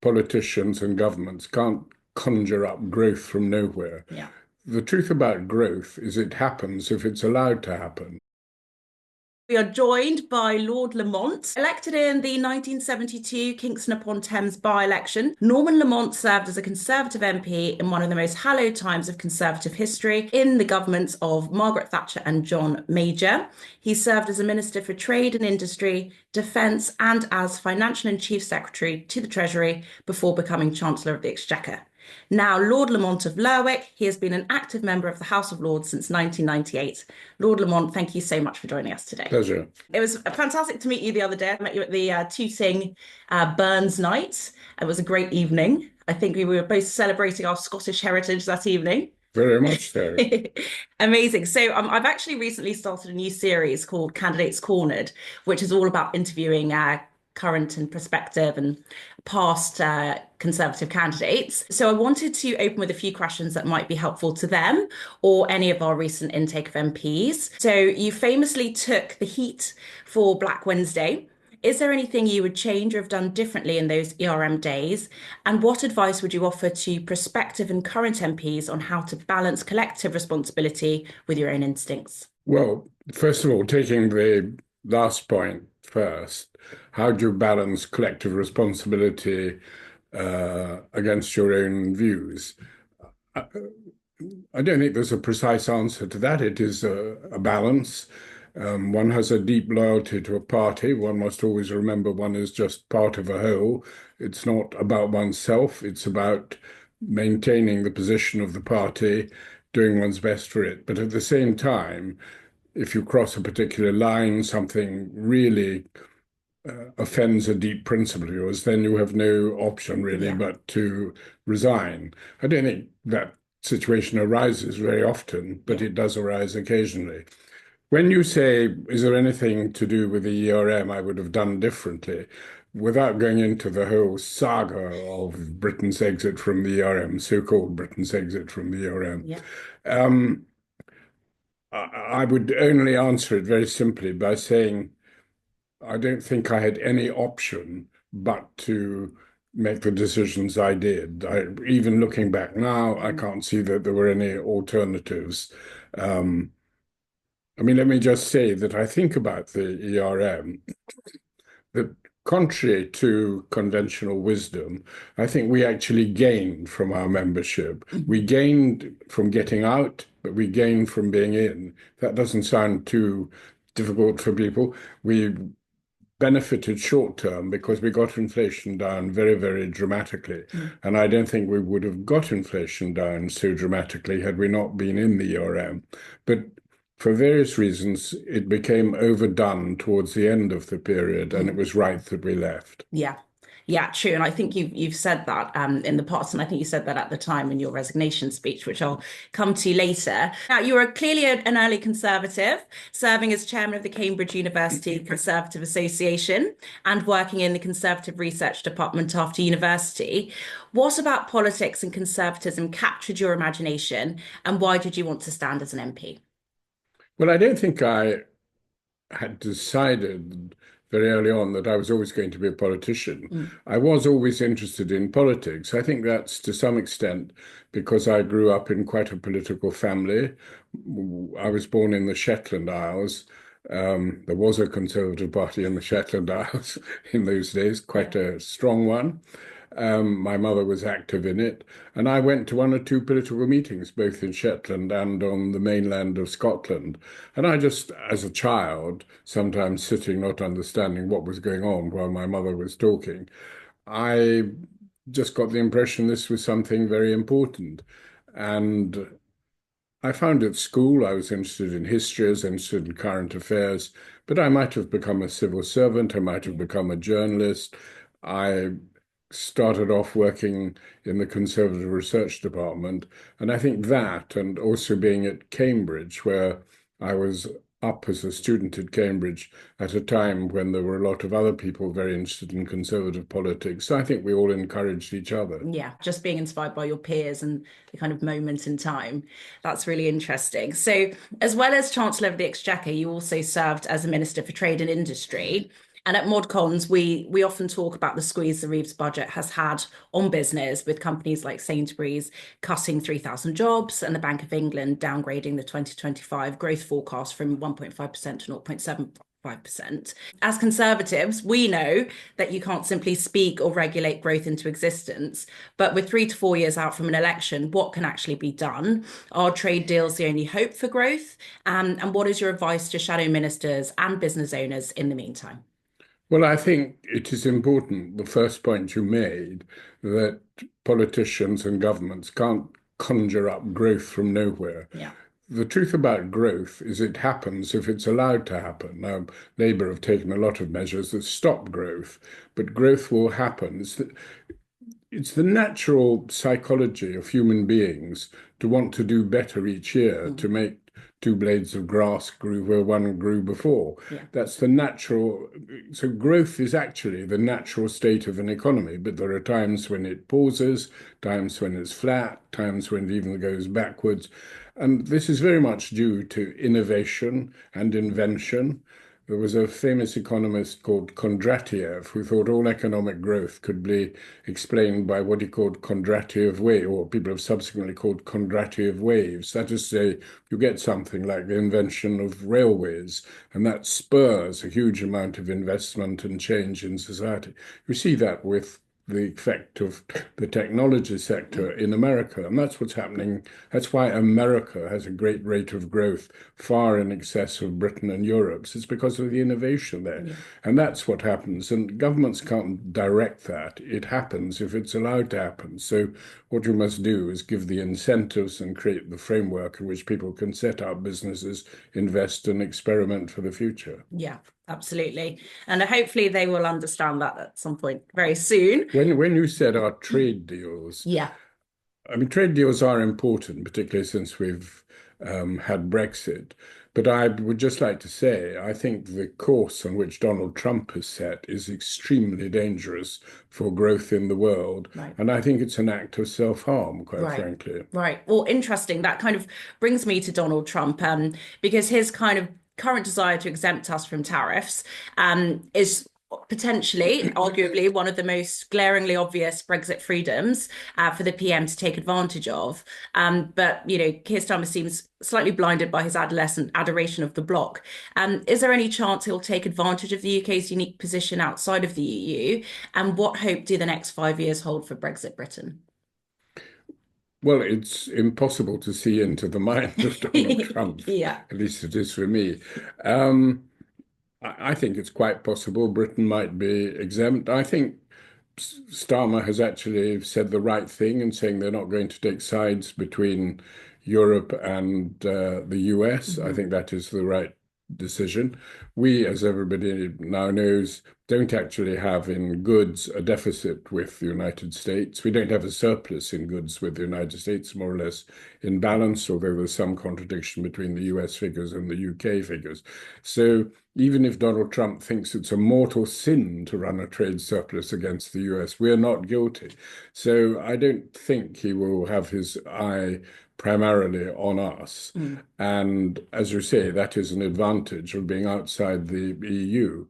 politicians and governments can't conjure up growth from nowhere. Yeah. The truth about growth is it happens if it's allowed to happen. We are joined by Lord Lamont. Elected in the 1972 Kingston upon Thames by-election, Norman Lamont served as a Conservative MP in one of the most hallowed times of Conservative history in the governments of Margaret Thatcher and John Major. He served as a Minister for Trade and Industry, Defence, and as Financial and Chief Secretary to the Treasury before becoming Chancellor of the Exchequer. Now, Lord Lamont of Lerwick, he has been an active member of the House of Lords since 1998. Lord Lamont, thank you so much for joining us today. Pleasure. It was fantastic to meet you the other day. I met you at the Tooting Burns night. It was a great evening. I think we were both celebrating our Scottish heritage that evening. Very much so. Amazing. So I've actually recently started a new series called Candidates Cornered, which is all about interviewing current and prospective and past Conservative candidates. So I wanted to open with a few questions that might be helpful to them or any of our recent intake of MPs. So you famously took the heat for Black Wednesday. Is there anything you would change or have done differently in those ERM days? And what advice would you offer to prospective and current MPs on how to balance collective responsibility with your own instincts? Well, first of all, taking the last point first, how do you balance collective responsibility against your own views? I don't think there's a precise answer to that. It is a balance. One has a deep loyalty to a party. One must always remember one is just part of a whole. It's not about oneself. It's about maintaining the position of the party, doing one's best for it. But at the same time, if you cross a particular line, something really offends a deep principle of yours, then you have no option really but to resign. I don't think that situation arises very often, but it does arise occasionally. When you say, is there anything to do with the ERM I would have done differently, without going into the whole saga of Britain's exit from the ERM, so-called Britain's exit from the ERM, I would only answer it very simply by saying I don't think I had any option but to make the decisions I did. Even looking back now, I can't see that there were any alternatives. I mean, let me just say that I think about the ERM, that contrary to conventional wisdom, I think we actually gained from our membership. We gained from getting out, but we gained from being in. That doesn't sound too difficult for people. We benefited short term because we got inflation down very, very dramatically. And I don't think we would have got inflation down so dramatically had we not been in the ERM. But for various reasons, it became overdone towards the end of the period, and it was right that we left. Yeah, true. And I think you've said that in the past, and I think you said that at the time in your resignation speech, which I'll come to later. Now, you were clearly an early Conservative, serving as chairman of the Cambridge University Conservative Association and working in the Conservative Research Department after university. What about politics and conservatism captured your imagination, and why did you want to stand as an MP? Well, I don't think I had decided very early on that I was always going to be a politician. I was always interested in politics. I think that's to some extent because I grew up in quite a political family. I was born in the Shetland Isles. There was a Conservative Party in the Shetland Isles in those days, quite a strong one. My mother was active in it, and I went to one or two political meetings, both in Shetland and on the mainland of Scotland. And I just, as a child, sometimes sitting not understanding what was going on while my mother was talking, I just got the impression this was something very important. And I found at school I was interested in history, I was interested in current affairs, but I might have become a civil servant, I might have become a journalist. I started off working in the Conservative Research Department. And I think that, and also being at Cambridge, where I was up as a student at Cambridge at a time when there were a lot of other people very interested in conservative politics. So I think we all encouraged each other. Yeah, just being inspired by your peers and the kind of moment in time. That's really interesting. So, as well as Chancellor of the Exchequer, you also served as a Minister for Trade and Industry. And at ModCons, we often talk about the squeeze the Reeves budget has had on business, with companies like Sainsbury's cutting 3,000 jobs and the Bank of England downgrading the 2025 growth forecast from 1.5% to 0.75%. As Conservatives, we know that you can't simply speak or regulate growth into existence, but with 3 to 4 years out from an election, what can actually be done? Are trade deals the only hope for growth? And what is your advice to shadow ministers and business owners in the meantime? Well, I think it is important, the first point you made, that politicians and governments can't conjure up growth from nowhere. Yeah. The truth about growth is it happens if it's allowed to happen. Now, Labour have taken a lot of measures that stop growth, but growth will happen. It's the natural psychology of human beings to want to do better each year, to make two blades of grass grew where one grew before. Yeah. That's the natural. So growth is actually the natural state of an economy, but there are times when it pauses, times when it's flat, times when it even goes backwards. And this is very much due to innovation and invention. There was a famous economist called Kondratiev who thought all economic growth could be explained by what he called Kondratiev wave, or people have subsequently called Kondratiev waves. That is to say, you get something like the invention of railways, and that spurs a huge amount of investment and change in society. You see that with the effect of the technology sector in America. And that's what's happening. That's why America has a great rate of growth, far in excess of Britain and Europe's. It's because of the innovation there. Yeah. And that's what happens. And governments can't direct that. It happens if it's allowed to happen. So what you must do is give the incentives and create the framework in which people can set up businesses, invest and experiment for the future. Yeah. Absolutely. And hopefully they will understand that at some point very soon. When you said our trade deals, yeah, I mean, trade deals are important, particularly since we've had Brexit. But I would just like to say, I think the course on which Donald Trump has set is extremely dangerous for growth in the world. Right. And I think it's an act of self-harm, quite right. frankly. Right. Well, interesting. That kind of brings me to Donald Trump, because his kind of current desire to exempt us from tariffs is potentially, arguably, one of the most glaringly obvious Brexit freedoms for the PM to take advantage of. But, Keir Starmer seems slightly blinded by his adolescent adoration of the bloc. Is there any chance he'll take advantage of the UK's unique position outside of the EU? And what hope do the next 5 years hold for Brexit Britain? Well, it's impossible to see into the mind of Donald Trump. Yeah. At least it is for me. I think it's quite possible Britain might be exempt. I think Starmer has actually said the right thing in saying they're not going to take sides between Europe and the US. I think that is the right decision. We, as everybody now knows, don't actually have in goods a deficit with the United States. We don't have a surplus in goods with the United States, more or less in balance, although there's some contradiction between the US figures and the UK figures. So even if Donald Trump thinks it's a mortal sin to run a trade surplus against the US, we're not guilty. So I don't think he will have his eye primarily on us. And as you say, that is an advantage of being outside the EU.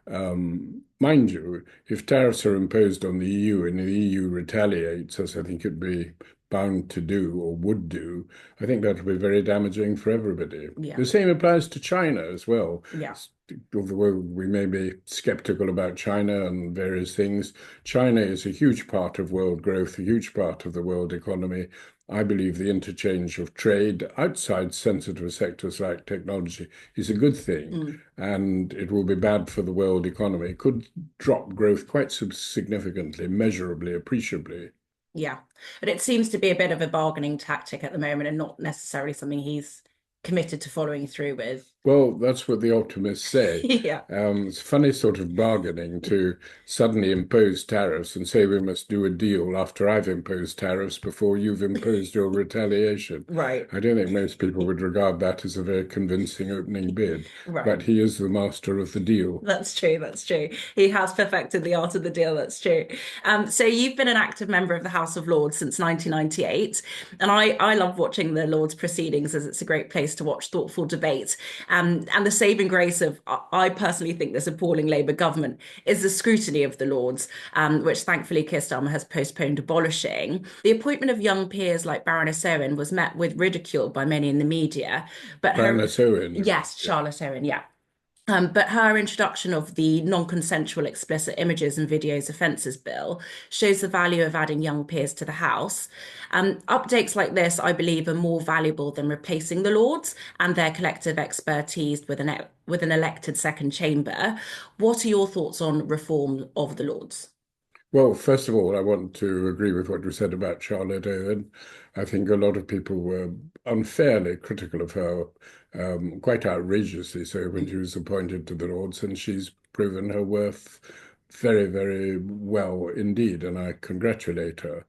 Mind you, if tariffs are imposed on the EU and the EU retaliates, as I think it'd be bound to do or would do, I think that would be very damaging for everybody. Yeah. The same applies to China as well. Yeah. Although we may be skeptical about China and various things, China is a huge part of world growth, a huge part of the world economy. I believe the interchange of trade outside sensitive sectors like technology is a good thing, and it will be bad for the world economy. It could drop growth quite significantly, measurably, appreciably. Yeah, but it seems to be a bit of a bargaining tactic at the moment and not necessarily something he's committed to following through with. Well, that's what the optimists say. Yeah. It's funny sort of bargaining to suddenly impose tariffs and say we must do a deal after I've imposed tariffs before you've imposed your retaliation. Right. I don't think most people would regard that as a very convincing opening bid. Right. But he is the master of the deal. That's true. That's true. He has perfected the art of the deal. That's true. So you've been an active member of the House of Lords since 1998. And I love watching the Lords proceedings, as it's a great place to watch thoughtful debate. And the saving grace of, I personally think, this appalling Labour government is the scrutiny of the Lords, which thankfully Keir Starmer has postponed abolishing. The appointment of young peers like Baroness Owen was met with ridicule by many in the media, but her, Baroness Owen. yes, Charlotte Owen, yeah. But her introduction of the non-consensual explicit images and videos offences bill shows the value of adding young peers to the House. Updates like this, I believe, are more valuable than replacing the Lords and their collective expertise with an elected second chamber. What are your thoughts on reform of the Lords? Well, first of all, I want to agree with what you said about Charlotte Owen. I think a lot of people were unfairly critical of her, quite outrageously so, when she was appointed to the Lords, and she's proven her worth very, very well indeed, and I congratulate her.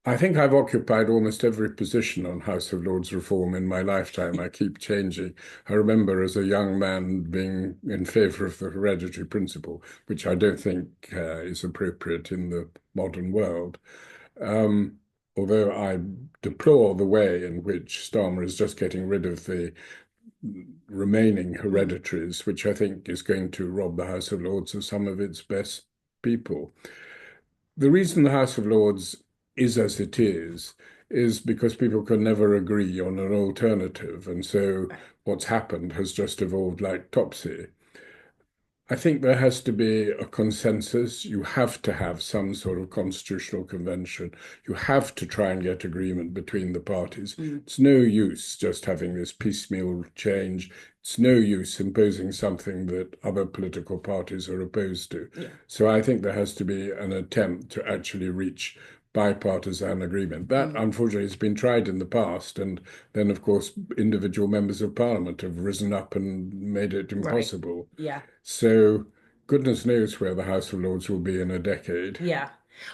I think I've occupied almost every position on House of Lords reform in my lifetime. I keep changing. I remember as a young man being in favour of the hereditary principle, which I don't think is appropriate in the modern world. Although I deplore the way in which Starmer is just getting rid of the remaining hereditaries, which I think is going to rob the House of Lords of some of its best people. The reason the House of Lords is as it is because people can never agree on an alternative. And so what's happened has just evolved like Topsy. I think there has to be a consensus. You have to have some sort of constitutional convention. You have to try and get agreement between the parties. It's no use just having this piecemeal change. It's no use imposing something that other political parties are opposed to. Yeah. So I think there has to be an attempt to actually reach bipartisan agreement. That, unfortunately, has been tried in the past. And then, of course, individual members of parliament have risen up and made it impossible. Right. Yeah. So goodness knows where the House of Lords will be in a decade. Yeah.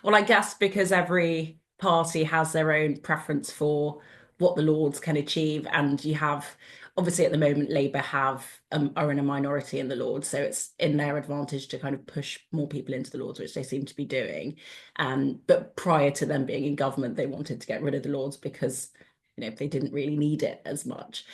Well, I guess because every party has their own preference for what the Lords can achieve, and you have, obviously at the moment, Labour are in a minority in the Lords, so it's in their advantage to kind of push more people into the Lords, which they seem to be doing. But prior to them being in government, they wanted to get rid of the Lords because, they didn't really need it as much.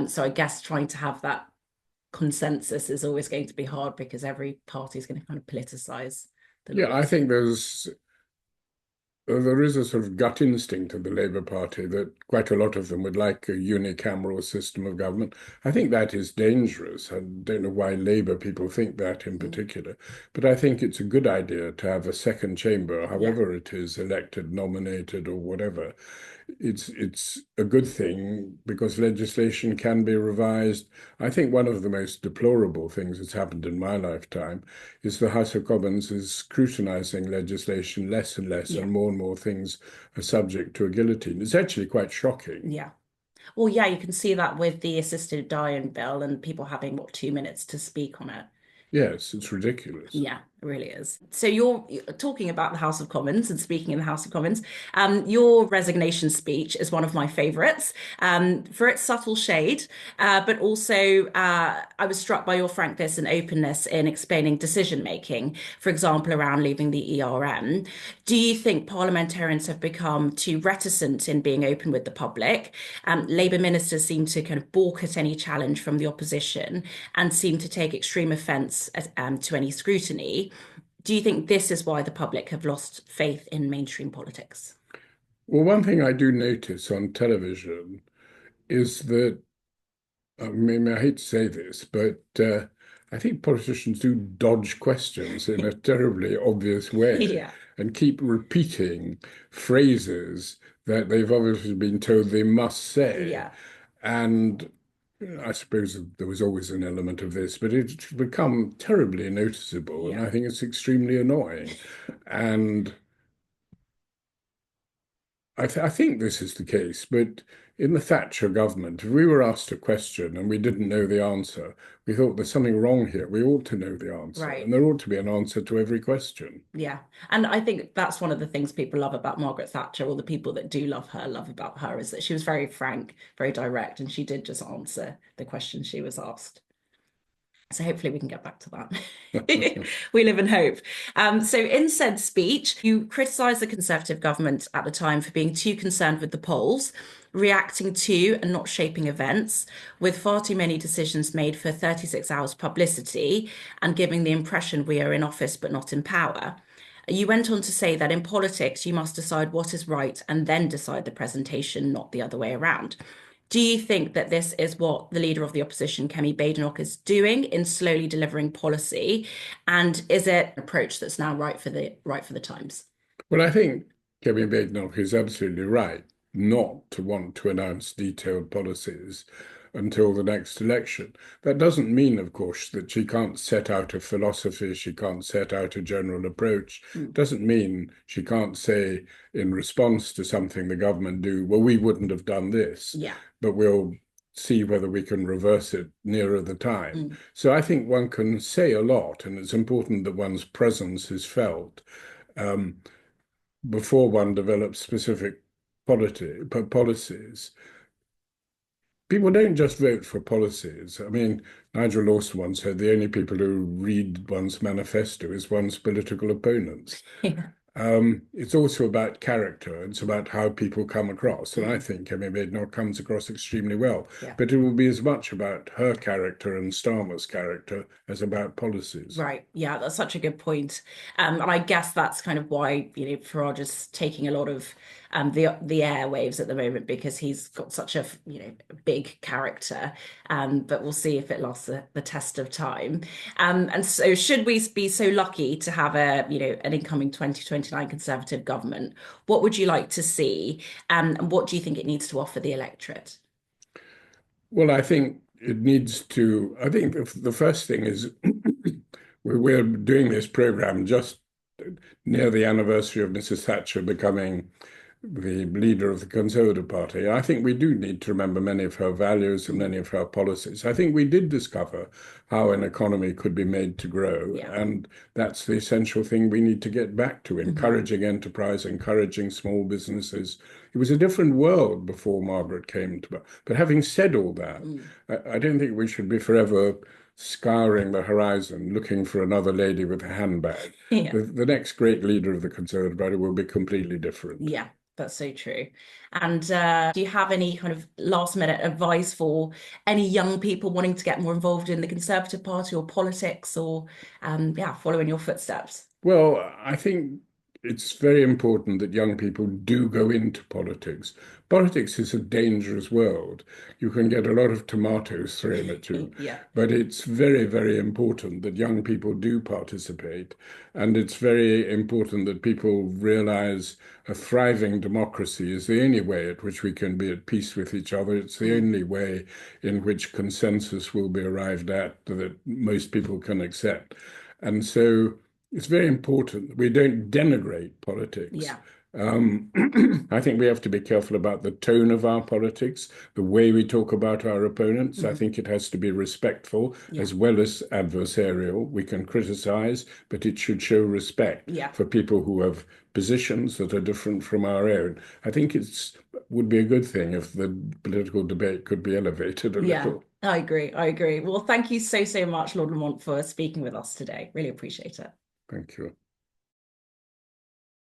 So I guess trying to have that consensus is always going to be hard because every party is going to kind of politicize the Yeah, I Lords. think there is a sort of gut instinct of the Labour Party that quite a lot of them would like a unicameral system of government. I think that is dangerous. I don't know why Labour people think that in particular, but I think it's a good idea to have a second chamber, however it is elected, nominated, or whatever. It's a good thing because legislation can be revised. I think one of the most deplorable things that's happened in my lifetime is the House of Commons is scrutinizing legislation less and less, and more things are subject to a guillotine. It's actually quite shocking. Yeah. Well, yeah, you can see that with the assisted dying bill and people having, what, 2 minutes to speak on it. Yes, it's ridiculous. Yeah, it really is. So you're talking about the House of Commons and speaking in the House of Commons. Your resignation speech is one of my favourites for its subtle shade, but also I was struck by your frankness and openness in explaining decision making, for example, around leaving the ERM. Do you think parliamentarians have become too reticent in being open with the public? Labour ministers seem to kind of balk at any challenge from the opposition and seem to take extreme offence to any scrutiny. Do you think this is why the public have lost faith in mainstream politics? Well, one thing I do notice on television is that, I mean, I hate to say this, but I think politicians do dodge questions in a terribly obvious way Yeah. and keep repeating phrases that they've obviously been told they must say. Yeah. And I suppose there was always an element of this, but it's become terribly noticeable, and Yeah. I think it's extremely annoying. And I think this is the case, but in the Thatcher government, if we were asked a question and we didn't know the answer, we thought there's something wrong here. We ought to know the answer, Right. and there ought to be an answer to every question. Yeah. And I think that's one of the things people love about Margaret Thatcher, or the people that do love about her, is that she was very frank, very direct, and she did just answer the question she was asked. So hopefully we can get back to that. We live in hope. So in said speech, you criticised the Conservative government at the time for being too concerned with the polls, reacting to and not shaping events, with far too many decisions made for 36 hours publicity and giving the impression we are in office but not in power. You went on to say that in politics, you must decide what is right and then decide the presentation, not the other way around. Do you think that this is what the leader of the opposition, Kemi Badenoch, is doing in slowly delivering policy? And is it an approach that's now right for the times? Well, I think Kevin Badenoch is absolutely right not to want to announce detailed policies until the next election. That doesn't mean, of course, that she can't set out a philosophy, she can't set out a general approach. Doesn't mean she can't say in response to something the government do, well, we wouldn't have done this, Yeah. but we'll see whether we can reverse it nearer the time. So I think one can say a lot, and it's important that one's presence is felt. Before one develops specific policies. People don't just vote for policies. I mean, Nigel Lawson once said the only people who read one's manifesto is one's political opponents. Yeah. It's also about character. It's about how people come across. And I think Kemi Badenoch comes across extremely well. Yeah. But it will be as much about her character and Starmer's character as about policies. Right. Yeah, that's such a good point. And I guess that's kind of why, Farage is taking a lot of the airwaves at the moment, because he's got such a, big character. But we'll see if it lasts the test of time. And so should we be so lucky to have an incoming 2029 Conservative government, what would you like to see? And what do you think it needs to offer the electorate? Well, I think it needs to, I think the first thing is we're doing this program just near the anniversary of Mrs. Thatcher becoming the leader of the Conservative Party. I think we do need to remember many of her values and many of her policies. I think we did discover how an economy could be made to grow, and that's the essential thing we need to get back to, encouraging enterprise, encouraging small businesses. It was a different world before Margaret came to. But having said all that, I don't think we should be forever scouring the horizon, looking for another lady with a handbag. Yeah. The next great leader of the Conservative Party will be completely different. Yeah, that's so true. And do you have any kind of last minute advice for any young people wanting to get more involved in the Conservative Party or politics, or following your footsteps? Well, I think it's very important that young people do go into politics. Politics is a dangerous world. You can get a lot of tomatoes thrown at you. Yeah. But it's very, very important that young people do participate. And it's very important that people realize a thriving democracy is the only way at which we can be at peace with each other. It's the only way in which consensus will be arrived at that most people can accept. And so it's very important that we don't denigrate politics. Yeah. I think we have to be careful about the tone of our politics, the way we talk about our opponents. I think it has to be respectful as well as adversarial. We can criticize, but it should show respect for people who have positions that are different from our own. I think would be a good thing if the political debate could be elevated a little. I agree. Well, thank you so much, Lord Lamont, for speaking with us today. Really appreciate it. Thank you.